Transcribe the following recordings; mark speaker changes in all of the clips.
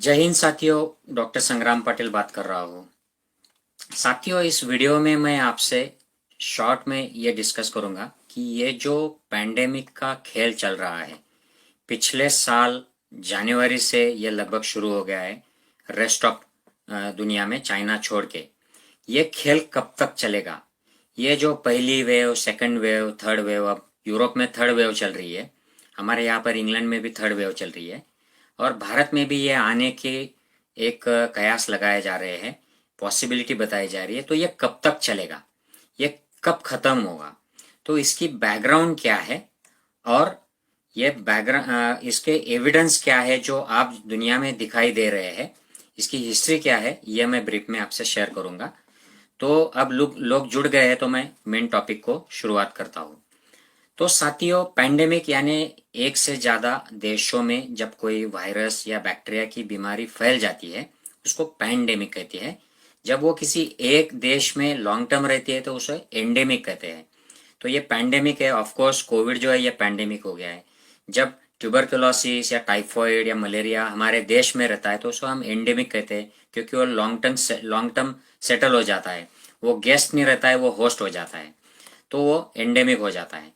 Speaker 1: जय हिंद साथियों, डॉक्टर संग्राम पटेल बात कर रहा हूँ। साथियों, इस वीडियो में मैं आपसे शॉर्ट में ये डिस्कस करूँगा कि ये जो पैंडेमिक का खेल चल रहा है, पिछले साल जनवरी से ये लगभग शुरू हो गया है रेस्ट ऑफ दुनिया में, चाइना छोड़ के। ये खेल कब तक चलेगा? ये जो पहली wave, second wave, third wave, अब यूरोप में थर्ड वेव चल रही है, हमारे यहाँ पर इंग्लैंड में भी थर्ड वेव चल रही है, और भारत में भी ये आने के एक कयास लगाए जा रहे हैं, पॉसिबिलिटी बताई जा रही है। तो ये कब तक चलेगा, ये कब खत्म होगा, तो इसकी बैकग्राउंड क्या है, और ये बैकग्राउंड, इसके एविडेंस क्या है जो आप दुनिया में दिखाई दे रहे हैं, इसकी हिस्ट्री क्या है, ये मैं ब्रीफ में आपसे शेयर करूंगा। तो अब लोग जुड़ गए हैं, तो मैं मेन टॉपिक को शुरुआत करता हूँ। तो साथियों, पैंडेमिक यानी एक से ज़्यादा देशों में जब कोई वायरस या बैक्टीरिया की बीमारी फैल जाती है, उसको पैंडेमिक कहते हैं। जब वो किसी एक देश में लॉन्ग टर्म रहती है तो उसे एंडेमिक कहते हैं। तो ये पैंडेमिक है। ऑफ कोर्स कोविड जो है ये पैंडेमिक हो गया है। जब ट्यूबरकुलोसिस या टाइफॉइड या मलेरिया हमारे देश में रहता है तो उसको हम एंडेमिक कहते हैं, क्योंकि वो लॉन्ग टर्म सेटल हो जाता है। वो गेस्ट नहीं रहता है, वो होस्ट हो जाता है, तो वो एंडेमिक हो जाता है।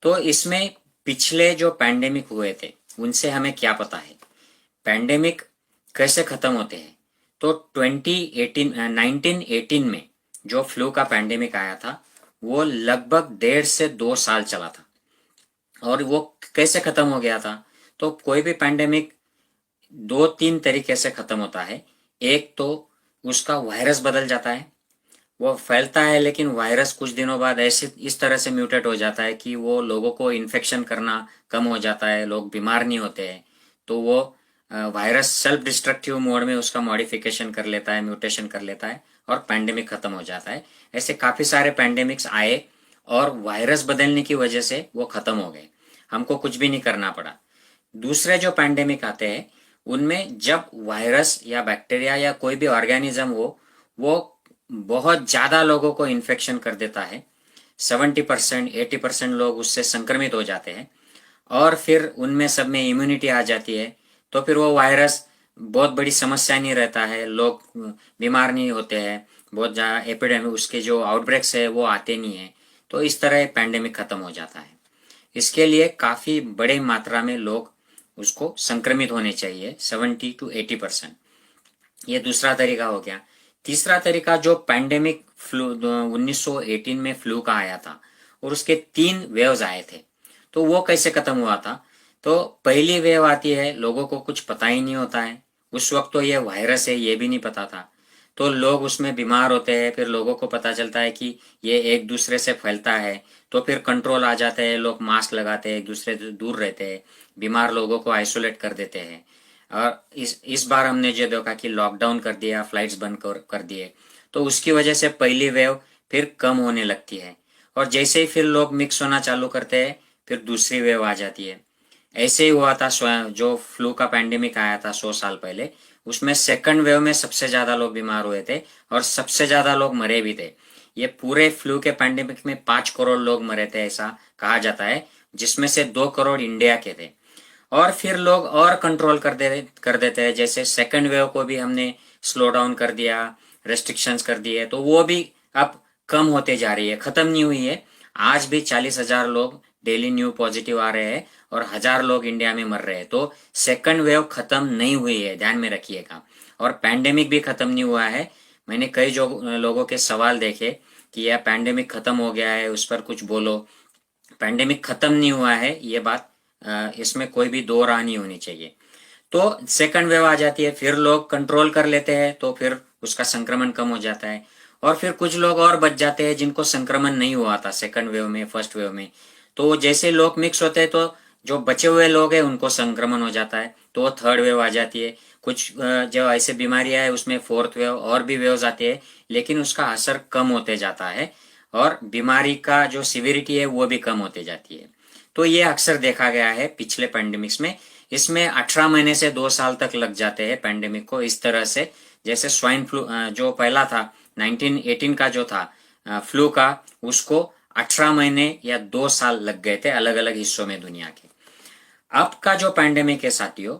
Speaker 1: तो इसमें पिछले जो पैंडेमिक हुए थे उनसे हमें क्या पता है, पैंडेमिक कैसे खत्म होते हैं। तो 1918 में जो फ्लू का पैंडेमिक आया था वो लगभग 1.5 से 2 साल चला था। और वो कैसे खत्म हो गया था? तो कोई भी पैंडेमिक 2-3 तरीके से खत्म होता है। एक तो उसका वायरस बदल जाता है, वो फैलता है, लेकिन वायरस कुछ दिनों बाद ऐसे इस तरह से म्यूटेट हो जाता है कि वो लोगों को इन्फेक्शन करना कम हो जाता है, लोग बीमार नहीं होते हैं। तो वो वायरस सेल्फ डिस्ट्रक्टिव मोड में उसका मॉडिफिकेशन कर लेता है, म्यूटेशन कर लेता है, और पैंडेमिक खत्म हो जाता है। ऐसे काफी सारे पैंडेमिक्स आए और वायरस बदलने की वजह से वो खत्म हो गए, हमको कुछ भी नहीं करना पड़ा। दूसरे जो पैंडेमिक आते हैं उनमें जब वायरस या बैक्टीरिया या कोई भी ऑर्गेनिज्म हो, वो बहुत ज्यादा लोगों को इन्फेक्शन कर देता है। 70% 80% लोग उससे संक्रमित हो जाते हैं, और फिर उनमें सब में इम्यूनिटी आ जाती है। तो फिर वो वायरस बहुत बड़ी समस्या नहीं रहता है, लोग बीमार नहीं होते हैं, बहुत ज़्यादा एपिडेमिक उसके जो आउटब्रेक्स है वो आते नहीं है। तो इस तरह पैंडेमिक खत्म हो जाता है। इसके लिए काफ़ी बड़े मात्रा में लोग उसको संक्रमित होने चाहिए, 70 to 80%। ये दूसरा तरीका हो गया। तीसरा तरीका जो पैंडेमिक फ्लू 1918 में फ्लू का आया था, और उसके 3 वेव्स आए थे। तो वो कैसे खत्म हुआ था? तो पहली वेव आती है, लोगों को कुछ पता ही नहीं होता है, उस वक्त तो ये वायरस है ये भी नहीं पता था। तो लोग उसमें बीमार होते हैं, फिर लोगों को पता चलता है कि ये एक दूसरे से फैलता है। तो फिर कंट्रोल आ जाते हैं, लोग मास्क लगाते हैं, एक दूसरे से दूर रहते हैं, बीमार लोगों को आइसोलेट कर देते हैं। और इस बार हमने जो देखा कि लॉकडाउन कर दिया, फ्लाइट्स बंद कर दिए, तो उसकी वजह से पहली वेव फिर कम होने लगती है। और जैसे ही फिर लोग मिक्स होना चालू करते हैं, फिर दूसरी वेव आ जाती है। ऐसे ही हुआ था जो फ्लू का पैंडेमिक आया था 100 साल पहले, उसमें सेकंड वेव में सबसे ज्यादा लोग बीमार हुए थे और सबसे ज्यादा लोग मरे भी थे। ये पूरे फ्लू के पैंडेमिक में 5 करोड़ लोग मरे थे, ऐसा कहा जाता है, जिसमें से 2 करोड़ इंडिया के थे। और फिर लोग और कंट्रोल कर देते हैं, जैसे सेकंड वेव को भी हमने स्लो डाउन कर दिया, रेस्ट्रिक्शंस कर दिए, तो वो भी अब कम होते जा रही है, खत्म नहीं हुई है। आज भी 40,000 लोग डेली न्यू पॉजिटिव आ रहे हैं और 1,000 लोग इंडिया में मर रहे हैं। तो सेकंड वेव खत्म नहीं हुई है, ध्यान में रखिएगा। और पैंडेमिक भी खत्म नहीं हुआ है। मैंने कई जो लोगों के सवाल देखे कि यह पैंडेमिक खत्म हो गया है, उस पर कुछ बोलो। पैंडेमिक खत्म नहीं हुआ है, ये बात इसमें कोई भी दो राह नहीं होनी चाहिए। तो सेकंड वेव आ जाती है, फिर लोग कंट्रोल कर लेते हैं, तो फिर उसका संक्रमण कम हो जाता है। और फिर कुछ लोग और बच जाते हैं जिनको संक्रमण नहीं हुआ था सेकंड वेव में, फर्स्ट वेव में। तो जैसे लोग मिक्स होते हैं, तो जो बचे हुए लोग हैं उनको संक्रमण हो जाता है, तो वो थर्ड वेव आ जाती है। कुछ जो ऐसे बीमारियां है उसमें फोर्थ वेव और भी वेव्स आती है, लेकिन उसका असर कम होते जाता है और बीमारी का जो सिविरिटी है वो भी कम होते जाती है। तो ये अक्सर देखा गया है पिछले पैंडेमिक्स में। इसमें 18 महीने से 2 साल तक लग जाते हैं पैंडेमिक को, इस तरह से। जैसे स्वाइन फ्लू जो पहला था 1918 का जो था फ्लू का, उसको 18 महीने या 2 साल लग गए थे अलग अलग हिस्सों में दुनिया के। अब का जो पैंडेमिक है साथियों,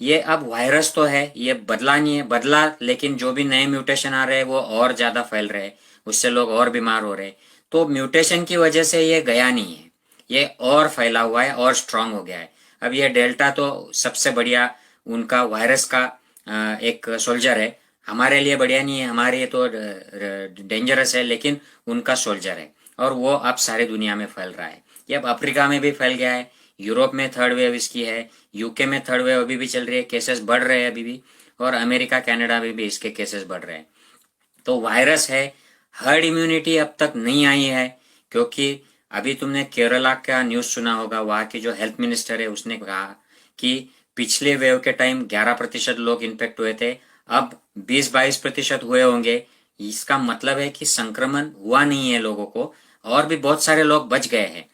Speaker 1: ये अब वायरस तो है, ये बदला नहीं है, बदला, लेकिन जो भी नए म्यूटेशन आ रहे हैं वो और ज्यादा फैल रहे हैं, उससे लोग और बीमार हो रहे हैं। तो म्यूटेशन की वजह से ये गया नहीं है, ये और फैला हुआ है और स्ट्रांग हो गया है। अब ये डेल्टा तो सबसे बढ़िया उनका वायरस का एक सोल्जर है, हमारे लिए बढ़िया नहीं है, हमारे लिए तो डेंजरस है, लेकिन उनका सोल्जर है, और वो अब सारी दुनिया में फैल रहा है। ये अब अफ्रीका में भी फैल गया है, यूरोप में थर्ड वेव इसकी है, यूके में थर्ड वेव अभी भी चल रही है, केसेस बढ़ रहे हैं अभी भी, और अमेरिका कनाडा में भी इसके केसेस बढ़ रहे हैं। तो वायरस है, हर्ड इम्यूनिटी अब तक नहीं आई है, क्योंकि अभी तुमने केरला का न्यूज सुना होगा, वहां की जो हेल्थ मिनिस्टर है उसने कहा कि पिछले वेव के टाइम 11% लोग इन्फेक्ट हुए थे, अब 20-22% हुए होंगे। इसका मतलब है कि संक्रमण हुआ नहीं है लोगों को, और भी बहुत सारे लोग बच गए हैं।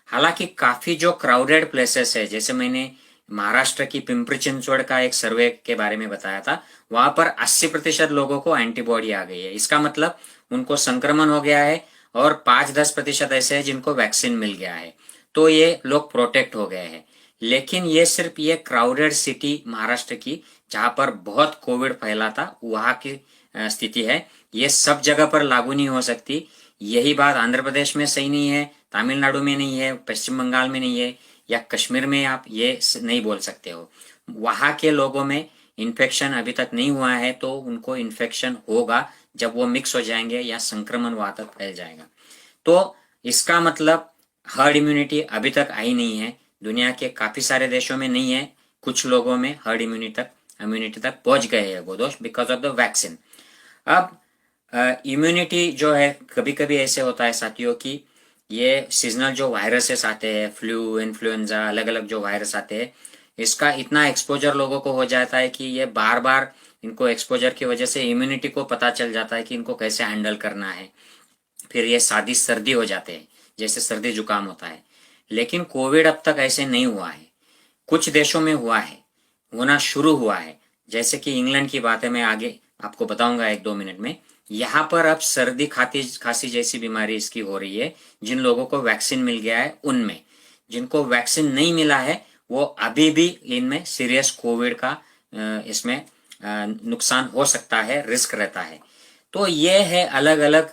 Speaker 1: हालांकि काफी जो क्राउडेड प्लेसेस है, जैसे मैंने महाराष्ट्र की पिंपरी चिंचवड़ का एक सर्वे के बारे में बताया था, वहां पर 80% लोगों को एंटीबॉडी आ गई है। इसका मतलब उनको संक्रमण हो गया है, और 5-10% ऐसे हैं जिनको वैक्सीन मिल गया है, तो ये लोग प्रोटेक्ट हो गए हैं। लेकिन ये सिर्फ ये क्राउडेड सिटी महाराष्ट्र की, जहां पर बहुत कोविड फैला था, वहां की स्थिति है। ये सब जगह पर लागू नहीं हो सकती। यही बात आंध्र प्रदेश में सही नहीं है, तमिलनाडु में नहीं है, पश्चिम बंगाल में नहीं है, या कश्मीर में आप ये नहीं बोल सकते हो। वहां के लोगों में इन्फेक्शन अभी तक नहीं हुआ है, तो उनको इन्फेक्शन होगा जब वो मिक्स हो जाएंगे या संक्रमण वहां तक फैल जाएगा। तो इसका मतलब हर्ड इम्यूनिटी अभी तक आई नहीं है, दुनिया के काफी सारे देशों में नहीं है, कुछ लोगों में हर्ड इम्यूनिटी तक पहुंच गए हैं वो दोस्त, बिकॉज ऑफ द वैक्सीन। अब इम्यूनिटी जो है, कभी कभी ऐसे होता है साथियों कि ये सीजनल जो वायरसेस आते हैं, फ्लू, इन्फ्लुएंजा, अलग अलग जो वायरस आते हैं, इसका इतना एक्सपोजर लोगों को हो जाता है कि ये बार बार इनको एक्सपोजर की वजह से इम्यूनिटी को पता चल जाता है कि इनको कैसे हैंडल करना है, फिर ये सादी सर्दी हो जाते हैं, जैसे सर्दी जुकाम होता है। लेकिन कोविड अब तक ऐसे नहीं हुआ है, कुछ देशों में हुआ है, होना शुरू हुआ है, जैसे कि इंग्लैंड की बात है, मैं आगे आपको बताऊंगा 1-2 मिनट में। यहाँ पर अब सर्दी खांसी जैसी बीमारी इसकी हो रही है, जिन लोगों को वैक्सीन मिल गया है उनमें। जिनको वैक्सीन नहीं मिला है वो अभी भी इनमें सीरियस कोविड का इसमें नुकसान हो सकता है, रिस्क रहता है। तो ये है अलग अलग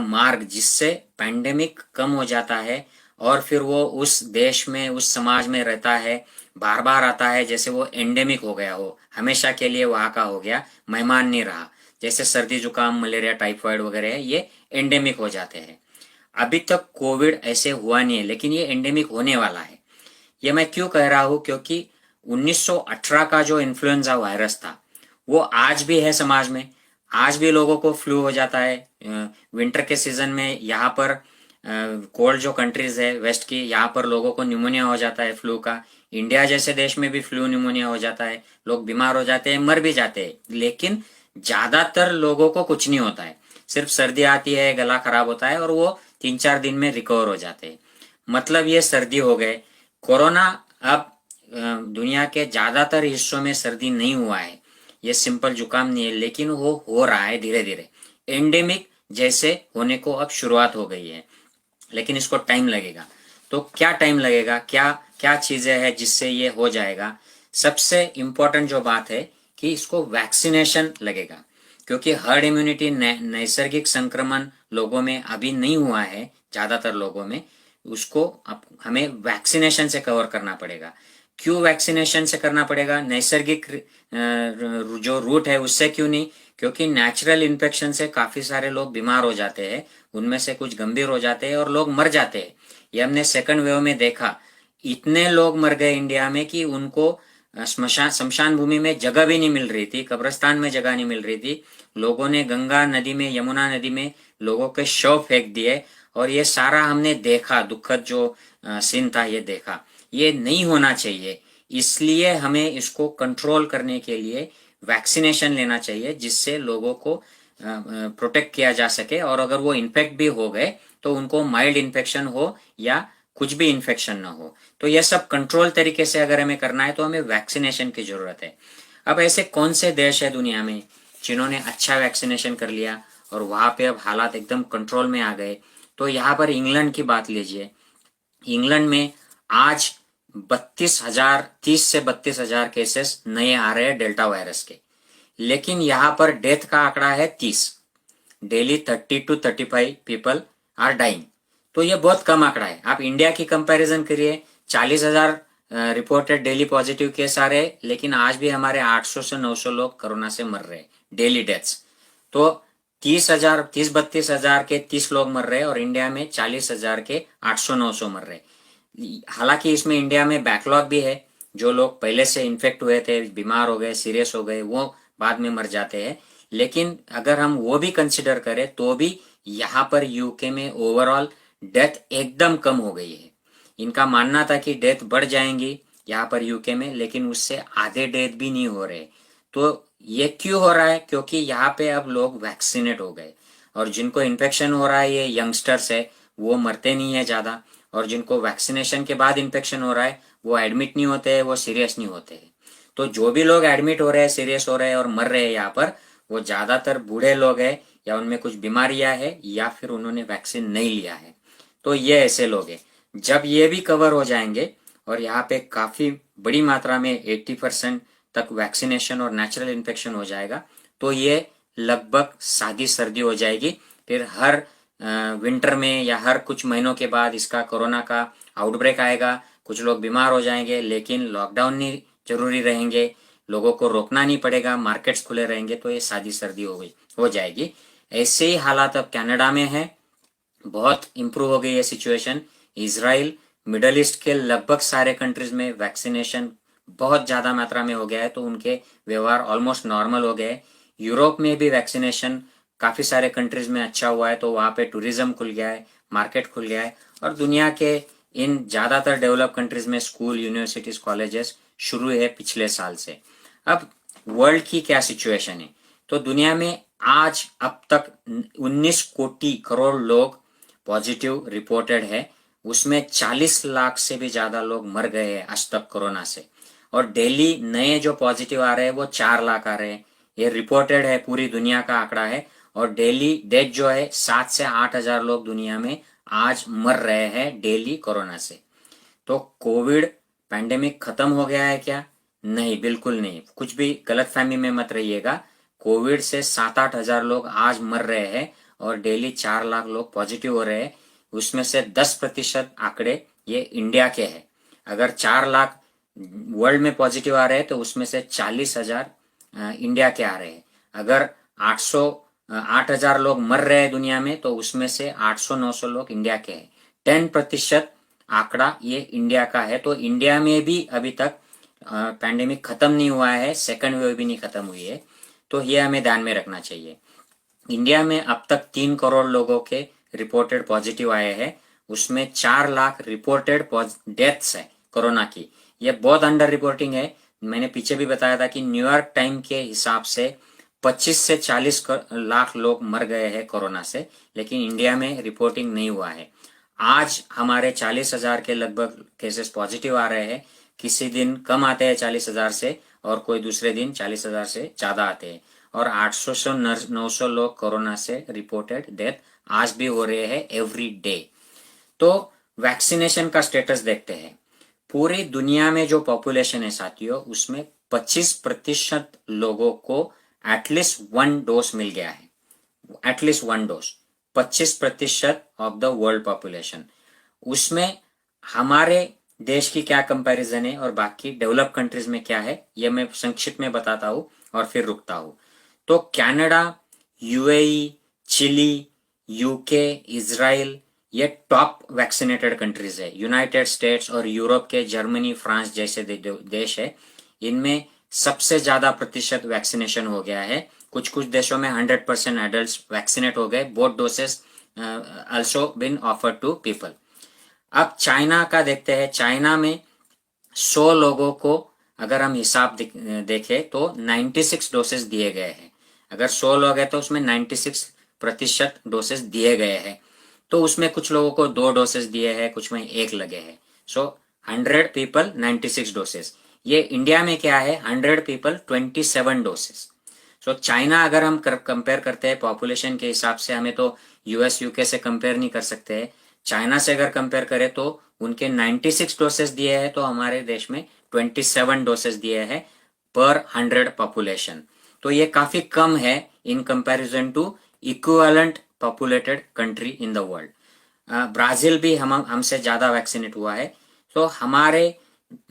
Speaker 1: मार्ग जिससे पैंडेमिक कम हो जाता है, और फिर वो उस देश में, उस समाज में रहता है, बार बार आता है, जैसे वो एंडेमिक हो गया हो, हमेशा के लिए वहां का हो गया, मेहमान नहीं रहा। जैसे सर्दी जुकाम, मलेरिया, टाइफाइड वगैरह है, ये एंडेमिक हो जाते हैं। अभी तक कोविड ऐसे हुआ नहीं है, लेकिन ये एंडेमिक होने वाला है। ये मैं क्यों कह रहा हूं, क्योंकि 1918 का जो इन्फ्लुएंजा वायरस था वो आज भी है समाज में, आज भी लोगों को फ्लू हो जाता है। विंटर के सीजन में यहाँ पर कोल्ड जो कंट्रीज है वेस्ट की, यहाँ पर लोगों को न्यूमोनिया हो जाता है फ्लू का। इंडिया जैसे देश में भी फ्लू न्यूमोनिया हो जाता है, लोग बीमार हो जाते हैं, मर भी जाते हैं, लेकिन ज्यादातर लोगों को कुछ नहीं होता है, सिर्फ सर्दी आती है, गला खराब होता है, और वो 3-4 दिन में रिकवर हो जाते हैं। मतलब ये सर्दी हो गए। कोरोना अब दुनिया के ज्यादातर हिस्सों में सर्दी नहीं हुआ है, ये सिंपल जुकाम नहीं है, लेकिन वो हो रहा है धीरे धीरे, एंडेमिक जैसे होने को अब शुरुआत हो गई है, लेकिन इसको टाइम लगेगा। तो क्या टाइम लगेगा, क्या क्या चीजें हैं जिससे ये हो जाएगा? सबसे इंपॉर्टेंट जो बात है कि इसको वैक्सीनेशन लगेगा, क्योंकि हर्ड इम्यूनिटी, नैसर्गिक संक्रमण लोगों में अभी नहीं हुआ है, ज्यादातर लोगों में, उसको हमें वैक्सीनेशन से कवर करना पड़ेगा। क्यों वैक्सीनेशन से करना पड़ेगा? नैसर्गिक जो रूट है उससे क्यों नहीं? क्योंकि नेचुरल इन्फेक्शन से काफी सारे लोग बीमार हो जाते हैं, उनमें से कुछ गंभीर हो जाते हैं और लोग मर जाते हैं। ये हमने सेकंड वेव में देखा, इतने लोग मर गए इंडिया में कि उनको शमशान भूमि में जगह भी नहीं मिल रही थी, कब्रिस्तान में जगह नहीं मिल रही थी। लोगों ने गंगा नदी में, यमुना नदी में लोगों के शव फेंक दिए, और ये सारा हमने देखा, दुखद जो सीन था ये देखा। ये नहीं होना चाहिए, इसलिए हमें इसको कंट्रोल करने के लिए वैक्सीनेशन लेना चाहिए, जिससे लोगों को प्रोटेक्ट किया जा सके, और अगर वो इन्फेक्ट भी हो गए तो उनको माइल्ड इन्फेक्शन हो या कुछ भी इन्फेक्शन ना हो। तो यह सब कंट्रोल तरीके से अगर हमें करना है तो हमें वैक्सीनेशन की जरूरत है। अब ऐसे कौन से देश है दुनिया में जिन्होंने अच्छा वैक्सीनेशन कर लिया और वहां पे अब हालात एकदम कंट्रोल में आ गए? तो यहाँ पर इंग्लैंड की बात लीजिए। इंग्लैंड में आज 32,000, 30 से 32,000 केसेस नए आ रहे हैं डेल्टा वायरस के। लेकिन यहां पर डेथ का आंकड़ा है 30। Daily 30 to 35 people are dying. तो ये बहुत कम आंकड़ा है। आप इंडिया की कंपैरिजन करिए, 40,000 रिपोर्टेड डेली पॉजिटिव केस आ रहे, लेकिन आज भी हमारे 800 से 900 लोग कोरोना से मर रहे डेली डेथ्स। तो 30 32 हजार के 30 लोग मर रहे और इंडिया में 40,000 के 800 900 मर रहे। हालांकि इसमें इंडिया में बैकलॉग भी है, जो लोग पहले से इन्फेक्ट हुए थे, बीमार हो गए, सीरियस हो गए, वो बाद में मर जाते हैं। लेकिन अगर हम वो भी कंसिडर करें तो भी यहाँ पर यूके में ओवरऑल डेथ एकदम कम हो गई है। इनका मानना था कि डेथ बढ़ जाएंगी यहाँ पर यूके में, लेकिन उससे आधे डेथ भी नहीं हो रहे। तो ये क्यों हो रहा है? क्योंकि यहाँ पे अब लोग वैक्सीनेट हो गए, और जिनको इन्फेक्शन हो रहा है, ये यंगस्टर्स है, वो मरते नहीं है ज्यादा। और जिनको वैक्सीनेशन के बाद इन्फेक्शन हो रहा है, वो एडमिट नहीं होते हैं, वो सीरियस नहीं होते हैं। तो जो भी लोग एडमिट हो रहे हैं, सीरियस हो रहे हैं और मर रहे हैं यहाँ पर, वो ज्यादातर बूढ़े लोग हैं, या उनमें कुछ बीमारियां है, या फिर उन्होंने वैक्सीन नहीं लिया है। तो ये ऐसे लोग हैं। जब ये भी कवर हो जाएंगे और यहाँ पे काफी बड़ी मात्रा में 80% तक वैक्सीनेशन और नेचुरल इन्फेक्शन हो जाएगा, तो ये लगभग सादी सर्दी हो जाएगी। फिर हर विंटर में या हर कुछ महीनों के बाद इसका कोरोना का आउटब्रेक आएगा, कुछ लोग बीमार हो जाएंगे, लेकिन लॉकडाउन नहीं जरूरी रहेंगे, लोगों को रोकना नहीं पड़ेगा, मार्केट्स खुले रहेंगे, तो ये सादी सर्दी हो जाएगी। ऐसे ही हालात अब कनाडा में है, बहुत इंप्रूव हो गई है सिचुएशन। इसराइल, मिडल ईस्ट के लगभग सारे कंट्रीज में वैक्सीनेशन बहुत ज्यादा मात्रा में हो गया है, तो उनके व्यवहार ऑलमोस्ट नॉर्मल हो गए। यूरोप में भी वैक्सीनेशन काफी सारे कंट्रीज में अच्छा हुआ है, तो वहां पे टूरिज्म खुल गया है, मार्केट खुल गया है। और दुनिया के इन ज्यादातर डेवलप कंट्रीज में स्कूल, यूनिवर्सिटीज, कॉलेजेस शुरू है पिछले साल से। अब वर्ल्ड की क्या सिचुएशन है? तो दुनिया में आज अब तक 19 कोटि करोड़ लोग पॉजिटिव रिपोर्टेड है, उसमें 40 लाख से भी ज्यादा लोग मर गए हैं आज तक कोरोना से। और डेली नए जो पॉजिटिव आ रहे हैं वो 4 लाख आ रहे हैं। ये रिपोर्टेड है, पूरी दुनिया का आंकड़ा है। और डेली डेथ जो है 7 से 8 हजार लोग दुनिया में आज मर रहे हैं डेली कोरोना से। तो कोविड पैंडेमिक खत्म हो गया है क्या? नहीं, बिल्कुल नहीं। कुछ भी गलतफहमी में मत रहिएगा। कोविड से 7-8 हजार लोग आज मर रहे हैं और डेली 4 लाख लोग पॉजिटिव हो रहे हैं। उसमें से 10% आंकड़े ये इंडिया के हैं। अगर 4 लाख वर्ल्ड में पॉजिटिव आ रहे हैं तो उसमें से 40,000 इंडिया के आ रहे हैं। अगर 8 हजार लोग मर रहे हैं दुनिया में, तो उसमें से 800-900 लोग इंडिया के हैं। 10% आंकड़ा ये इंडिया का है। तो इंडिया में भी अभी तक पैंडेमिक खत्म नहीं हुआ है, सेकंड वेव भी नहीं खत्म हुई है। तो ये हमें ध्यान में रखना चाहिए। इंडिया में अब तक 3 करोड़ लोगों के रिपोर्टेड पॉजिटिव आए हैं, उसमें 4 लाख रिपोर्टेड डेथ्स है कोरोना की। ये बहुत अंडर रिपोर्टिंग है। मैंने पीछे भी बताया था कि न्यूयॉर्क टाइम के हिसाब से 25 से 40 लाख लोग मर गए हैं कोरोना से, लेकिन इंडिया में रिपोर्टिंग नहीं हुआ है। आज हमारे 40,000 के लगभग केसेस पॉजिटिव आ रहे हैं। किसी दिन कम आते हैं 40,000 से, और कोई दूसरे दिन 40,000 से ज्यादा आते हैं। और 800 से 900 लोग कोरोना से रिपोर्टेड डेथ आज भी हो रहे हैं एवरी डे। तो वैक्सीनेशन का स्टेटस देखते हैं। पूरी दुनिया में जो पॉपुलेशन है साथियों, उसमें 25% लोगों को एटलीस्ट 1 डोज मिल गया है। At least 1 dose, 25% of the world population. उसमें हमारे देश की क्या कंपैरिजन है और बाकी डेवलप कंट्रीज में क्या है, यह मैं संक्षिप्त में बताता हूं और फिर रुकता हूं। तो Canada, UAE, Chile, UK, Israel, ये टॉप वैक्सीनेटेड कंट्रीज है। यूनाइटेड स्टेट्स और यूरोप के जर्मनी, फ्रांस जैसे देश है, इनमें सबसे ज्यादा प्रतिशत वैक्सीनेशन हो गया है। कुछ कुछ देशों में 100% एडल्ट वैक्सीनेट हो गए। Both doses also been offered to people. अब चाइना का देखते हैं। चाइना में 100 लोगों को अगर हम हिसाब देखें तो 96 डोसेस दिए गए हैं। अगर 100 लोग हैं तो उसमें 96% डोसेस दिए गए हैं। तो उसमें कुछ लोगों को 2 डोसेस दिए हैं, कुछ में 1 लगे हैं। सो 100 पीपल 96 डोसेस। ये इंडिया में क्या है? 100 पीपल 27 डोसेस। सो चाइना अगर हम कंपेयर करते हैं पॉपुलेशन के हिसाब से, हमें तो यूएस यूके से कंपेयर नहीं कर सकते हैं। चाइना से अगर कंपेयर करें तो उनके 96 डोसेस दिए हैं, तो हमारे देश में 27 डोसेस दिए हैं पर 100 पॉपुलेशन। तो ये काफी कम है in comparison to equivalent populated country in the world. Brazil भी हमसे ज्यादा वैक्सीनेट हुआ है। तो हमारे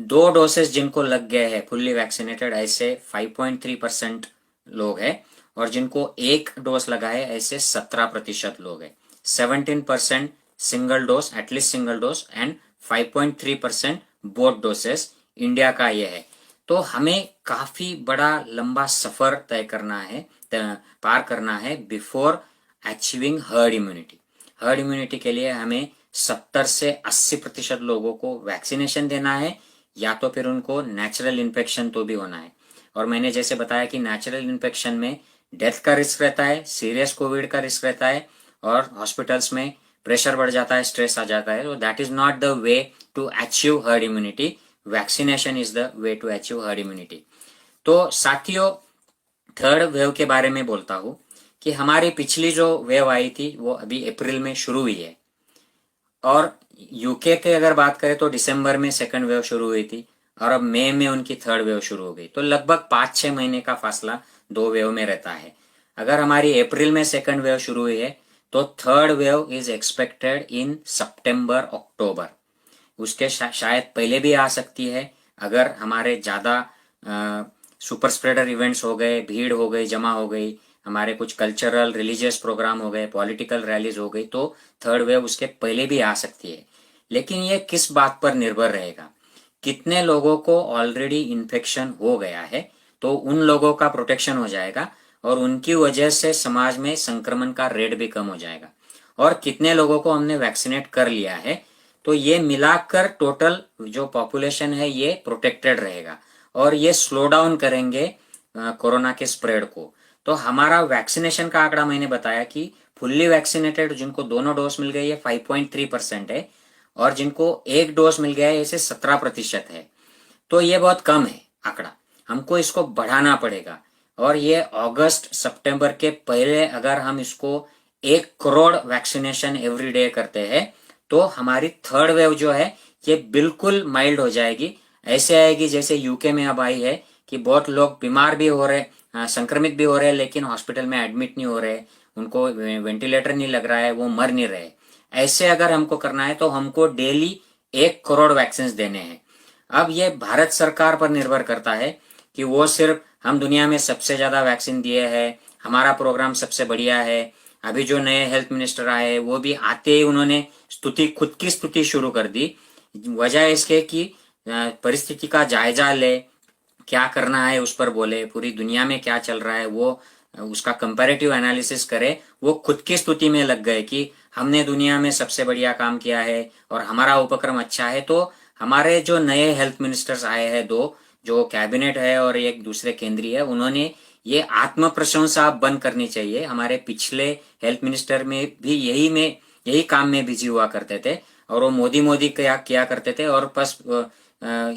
Speaker 1: 2 डोसेस जिनको लग गए हैं फुल्ली वैक्सीनेटेड, ऐसे 5.3% लोग हैं, और जिनको 1 डोज लगा है ऐसे 17% लोग हैं। 17% single dose, at least single dose, and 5.3% both doses India का ये है। तो हमें काफी बड़ा लंबा सफर तय करना है, पार करना है before achieving herd immunity. Herd immunity के लिए हमें 70 से 80% लोगों को वैक्सीनेशन देना है, या तो फिर उनको नेचुरल इन्फेक्शन तो भी होना है। और मैंने जैसे बताया कि नेचुरल इन्फेक्शन में डेथ का रिस्क रहता है, सीरियस कोविड का रिस्क रहता है, और हॉस्पिटल्स में प्रेशर बढ़ जाता है, स्ट्रेस आ जाता है। तो that is not the way to achieve herd immunity. Vaccination is the way to achieve herd immunity. तो साथियों, थर्ड वेव के बारे में बोलता हूं कि हमारी पिछली जो वेव आई थी वो अभी अप्रैल में शुरू हुई है, और यूके के अगर बात करें तो दिसंबर में सेकंड वेव शुरू हुई थी, और अब मई में उनकी थर्ड वेव शुरू हो गई। तो लगभग 5-6 महीने का फासला 2 वेव में रहता है। अगर हमारी अप्रैल में सेकंड वेव शुरू हुई है, तो third wave is expected in September October. उसके शायद पहले भी आ सकती है। अगर हमारे ज्यादा सुपर स्प्रेडर इवेंट्स हो गए, भीड़ हो गई, जमा हो गई, हमारे कुछ कल्चरल रिलीजियस प्रोग्राम हो गए, पॉलिटिकल रैलीज हो गई, तो थर्ड वेव उसके पहले भी आ सकती है। लेकिन ये किस बात पर निर्भर रहेगा? कितने लोगों को ऑलरेडी इन्फेक्शन हो गया है, तो उन लोगों का प्रोटेक्शन हो जाएगा, और उनकी वजह से समाज में संक्रमण का रेट भी कम हो जाएगा। और कितने लोगों को हमने वैक्सीनेट कर लिया है, तो ये मिलाकर टोटल जो पॉपुलेशन है ये प्रोटेक्टेड रहेगा, और ये स्लो डाउन करेंगे कोरोना के स्प्रेड को। तो हमारा वैक्सीनेशन का आंकड़ा मैंने बताया कि फुल्ली वैक्सीनेटेड जिनको दोनों डोज मिल गई है 5.3% है, और जिनको 1 डोज मिल गया है इसे 17% है। तो ये बहुत कम है आंकड़ा, हमको इसको बढ़ाना पड़ेगा। और ये अगस्त सितंबर के पहले अगर हम इसको 1 करोड़ वैक्सीनेशन एवरी डे करते हैं, तो हमारी थर्ड वेव जो है ये बिल्कुल माइल्ड हो जाएगी। ऐसे आएगी जैसे यूके में अब आई है कि बहुत लोग बीमार भी हो रहे, संक्रमित भी हो रहे, लेकिन हॉस्पिटल में एडमिट नहीं हो रहे, उनको वेंटिलेटर नहीं लग रहा है, वो मर नहीं रहे। ऐसे अगर हमको करना है तो हमको डेली 1 करोड़ वैक्सीन देने हैं। अब ये भारत सरकार पर निर्भर करता है कि वो सिर्फ हम दुनिया में सबसे ज्यादा वैक्सीन दिए हैं, हमारा प्रोग्राम सबसे बढ़िया है। अभी जो नए हेल्थ मिनिस्टर आए वो भी आते ही उन्होंने खुद की स्तुति शुरू कर दी। वजह इसके कि परिस्थिति का जायजा ले, क्या करना है उस पर बोले, पूरी दुनिया में क्या चल रहा है वो उसका कंपैरेटिव एनालिसिस करे। वो खुद की स्तुति में लग गए कि हमने दुनिया में सबसे बढ़िया काम किया है और हमारा उपक्रम अच्छा है। तो हमारे जो नए हेल्थ मिनिस्टर्स आए हैं, 2 जो कैबिनेट है और एक दूसरे केंद्रीय है, उन्होंने ये आत्म प्रशंसा बंद करनी चाहिए। हमारे पिछले हेल्थ मिनिस्टर में भी यही काम में बिजी हुआ करते थे, और वो मोदी मोदी क्या किया करते थे, और बस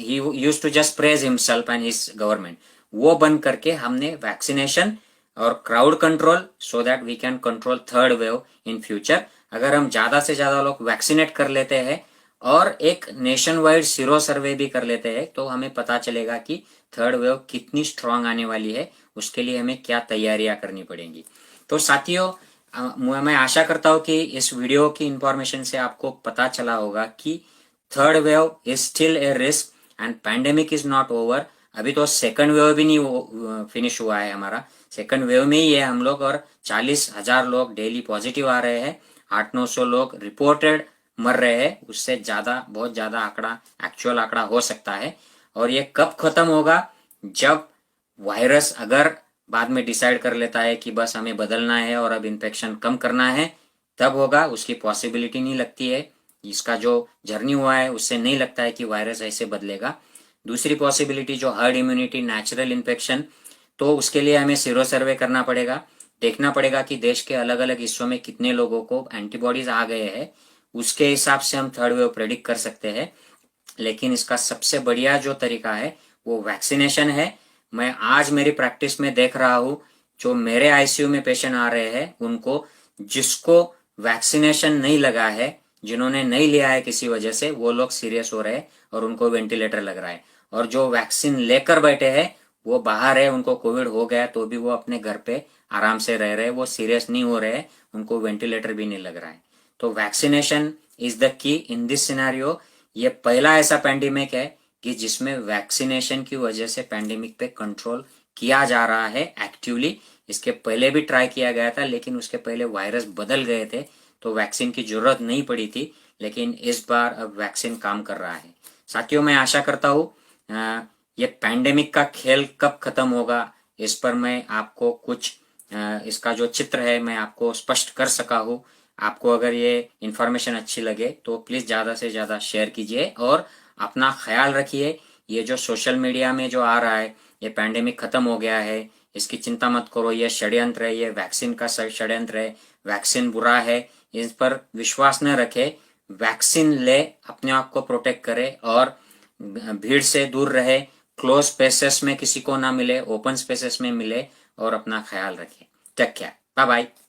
Speaker 1: he used to just praise himself and his government। वो बंद करके हमने वैक्सीनेशन और crowd control, so that we can control third wave in future. अगर हम ज्यादा से ज्यादा लोग वैक्सीनेट कर लेते हैं और एक नेशन वाइड सीरो सर्वे भी कर लेते हैं, तो हमें पता चलेगा कि थर्ड वेव कितनी स्ट्रांग आने वाली है, उसके लिए हमें क्या तैयारियां करनी पड़ेंगी। तो साथियों, मैं आशा करता हूं कि इस वीडियो की इंफॉर्मेशन से आपको पता चला होगा कि third wave is still a risk and pandemic is not over. अभी तो सेकंड वेव भी नहीं फिनिश हुआ है, हमारा सेकंड वेव में ही है हम लोग, और 40,000 लोग डेली पॉजिटिव आ रहे हैं, 800-900 लोग रिपोर्टेड मर रहे हैं। उससे ज्यादा, बहुत ज्यादा आंकड़ा, एक्चुअल आंकड़ा हो सकता है। और ये कब खत्म होगा? जब वायरस अगर बाद में डिसाइड कर लेता है कि बस हमें बदलना है और अब इन्फेक्शन कम करना है, तब होगा। उसकी पॉसिबिलिटी नहीं लगती है, इसका जो जर्नी हुआ है उससे नहीं लगता है कि वायरस ऐसे बदलेगा। दूसरी पॉसिबिलिटी जो हर्ड इम्यूनिटी, नेचुरल इन्फेक्शन, तो उसके लिए हमें सीरो सर्वे करना पड़ेगा, देखना पड़ेगा कि देश के अलग अलग हिस्सों में कितने लोगों को एंटीबॉडीज आ गए हैं, उसके हिसाब से हम थर्ड वेव प्रेडिक्ट कर सकते हैं। लेकिन इसका सबसे बढ़िया जो तरीका है वो वैक्सीनेशन है। मैं आज मेरी प्रैक्टिस में देख रहा हूं, जो मेरे आईसीयू में पेशेंट आ रहे हैं उनको, जिसको वैक्सीनेशन नहीं लगा है, जिन्होंने नहीं लिया है किसी वजह से, वो लोग सीरियस हो रहे हैं और उनको वेंटिलेटर लग रहा है। और जो वैक्सीन लेकर बैठे हैं वो बाहर है, उनको कोविड हो गया तो भी वो अपने घर पे आराम से रह रहे हैं, वो सीरियस नहीं हो रहे हैं, उनको वेंटिलेटर भी नहीं लग रहा है। तो vaccination is the key in this scenario. ये पहला ऐसा पैंडेमिक है कि जिसमें वैक्सीनेशन की वजह से पैंडेमिक पे कंट्रोल किया जा रहा है एक्टिवली। इसके पहले भी ट्राई किया गया था, लेकिन उसके पहले वायरस बदल गए थे तो वैक्सीन की जरूरत नहीं पड़ी थी, लेकिन इस बार अब वैक्सीन काम कर रहा है। साथियों, मैं आशा करता हूँ ये पैंडेमिक का खेल कब खत्म होगा इस पर मैं आपको कुछ इसका जो चित्र है मैं आपको स्पष्ट कर सका हूँ। आपको अगर ये इन्फॉर्मेशन अच्छी लगे तो प्लीज़ ज़्यादा से ज़्यादा शेयर कीजिए और अपना ख्याल रखिए। ये जो सोशल मीडिया में जो आ रहा है ये पैंडेमिक खत्म हो गया है, इसकी चिंता मत करो, ये षड्यंत्र है, ये वैक्सीन का षड्यंत्र है, वैक्सीन बुरा है, इस पर विश्वास न रखे। वैक्सीन ले, अपने आप को प्रोटेक्ट करे और भीड़ से दूर रहे, क्लोज स्पेसेस में किसी को ना मिले, ओपन स्पेसेस में मिले और अपना ख्याल रखे। Take care, bye bye.